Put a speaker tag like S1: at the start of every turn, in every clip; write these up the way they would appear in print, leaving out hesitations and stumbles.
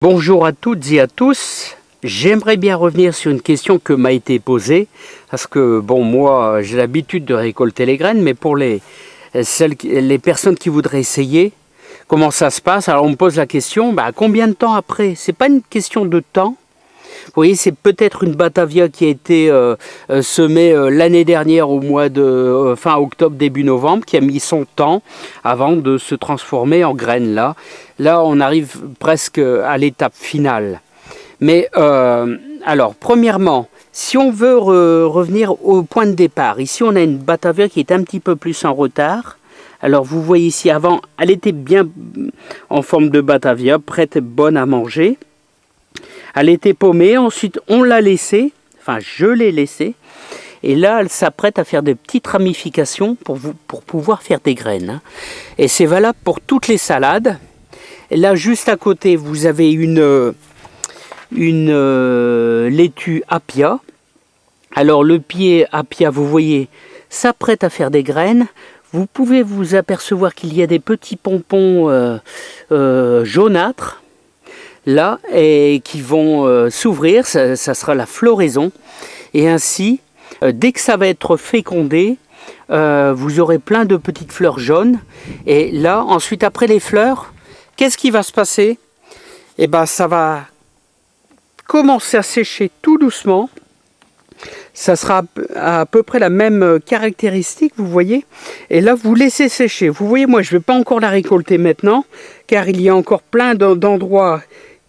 S1: Bonjour à toutes et à tous. J'aimerais bien revenir sur une question que m'a été posée, parce que bon, moi j'ai l'habitude de récolter les graines, mais pour les personnes qui voudraient essayer, comment ça se passe? Alors on me pose la question, combien de temps après? C'est pas une question de temps. Vous voyez, c'est peut-être une Batavia qui a été semée l'année dernière au mois de fin octobre, début novembre, qui a mis son temps avant de se transformer en graines là. Là, on arrive presque à l'étape finale. Mais alors, premièrement, si on veut revenir au point de départ, ici on a une Batavia qui est un petit peu plus en retard. Alors vous voyez ici, avant, elle était bien en forme de Batavia, prête et bonne à manger. Elle était paumée, ensuite on l'a laissée, enfin je l'ai laissée, et là elle s'apprête à faire des petites ramifications pour pouvoir faire des graines. Et c'est valable pour toutes les salades. Et là juste à côté vous avez une laitue Appia. Alors le pied Appia, vous voyez, s'apprête à faire des graines. Vous pouvez vous apercevoir qu'il y a des petits pompons jaunâtres là, et qui vont s'ouvrir, ça sera la floraison, et ainsi dès que ça va être fécondé, vous aurez plein de petites fleurs jaunes, et là ensuite après les fleurs, qu'est-ce qui va se passer? Et ça va commencer à sécher tout doucement. Ça sera à peu près la même caractéristique, vous voyez. Et là, vous laissez sécher. Vous voyez, moi, je ne vais pas encore la récolter maintenant, car il y a encore plein d'endroits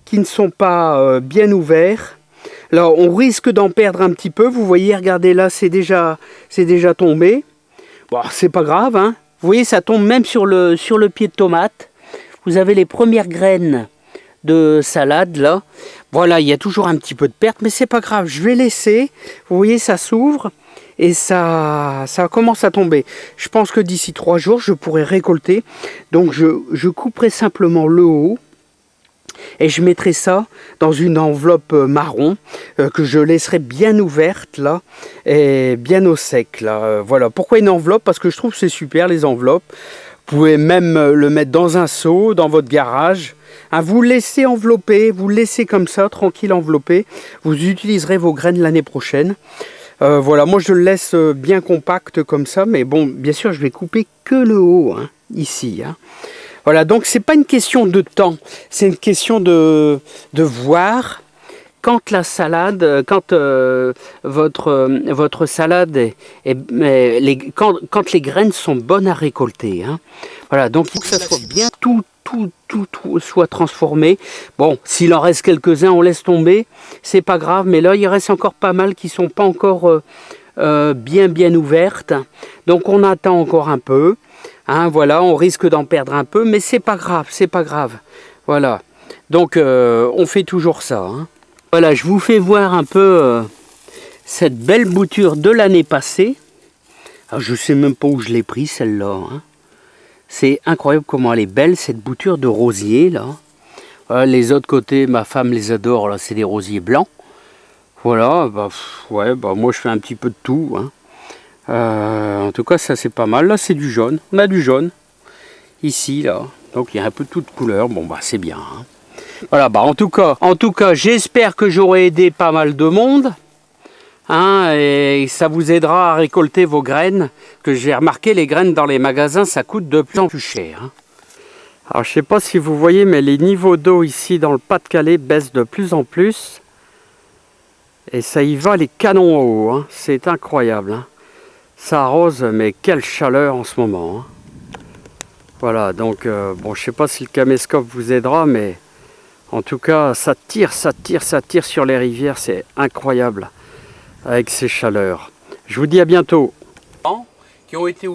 S1: qui ne sont pas bien ouverts. Là, on risque d'en perdre un petit peu. Vous voyez, regardez là, c'est déjà tombé. Bon, c'est pas grave, hein. Vous voyez, ça tombe même sur le pied de tomate. Vous avez les premières graines de salade là. Voilà, il y a toujours un petit peu de perte, mais c'est pas grave, je vais laisser. Vous voyez, ça s'ouvre et ça commence à tomber. Je pense que d'ici 3 jours, je pourrai récolter. Donc je couperai simplement le haut et je mettrai ça dans une enveloppe marron que je laisserai bien ouverte là et bien au sec là. Voilà, pourquoi une enveloppe? Parce que je trouve que c'est super les enveloppes. Vous pouvez même le mettre dans un seau, dans votre garage. Vous laissez envelopper, vous laissez comme ça, tranquille enveloppé. Vous utiliserez vos graines l'année prochaine. Voilà, moi je le laisse bien compact comme ça. Mais bon, bien sûr, je vais couper que le haut, hein, ici. Hein. Voilà, donc c'est pas une question de temps. C'est une question de voir quand la salade, quand votre salade quand les graines sont bonnes à récolter. Hein. Voilà, donc il faut que ça soit bien tout soit transformé. Bon, s'il en reste quelques-uns, on laisse tomber, c'est pas grave, mais là il reste encore pas mal qui sont pas encore bien ouvertes. Donc on attend encore un peu. Hein, voilà, on risque d'en perdre un peu, mais c'est pas grave, c'est pas grave. Voilà. Donc on fait toujours ça. Hein. Voilà, je vous fais voir un peu cette belle bouture de l'année passée. Alors, je sais même pas où je l'ai pris celle-là. Hein. C'est incroyable comment elle est belle, cette bouture de rosier là. Voilà, les autres côtés, ma femme les adore, là c'est des rosiers blancs. Voilà, moi je fais un petit peu de tout. Hein. En tout cas, ça c'est pas mal. Là c'est du jaune, on a du jaune. Ici, là. Donc il y a un peu de toute couleur, bon c'est bien. Hein. Voilà, en tout cas, j'espère que j'aurai aidé pas mal de monde. Hein, et ça vous aidera à récolter vos graines. Que j'ai remarqué, les graines dans les magasins, ça coûte de plus en plus cher. Hein. Alors, je ne sais pas si vous voyez, mais les niveaux d'eau ici dans le Pas-de-Calais baissent de plus en plus. Et ça y va les canons en haut. Hein. C'est incroyable. Hein. Ça arrose, mais quelle chaleur en ce moment. Hein. Voilà, donc, je ne sais pas si le caméscope vous aidera, mais en tout cas, ça tire sur les rivières. C'est incroyable. Avec ces chaleurs. Je vous dis à bientôt. Qui ont été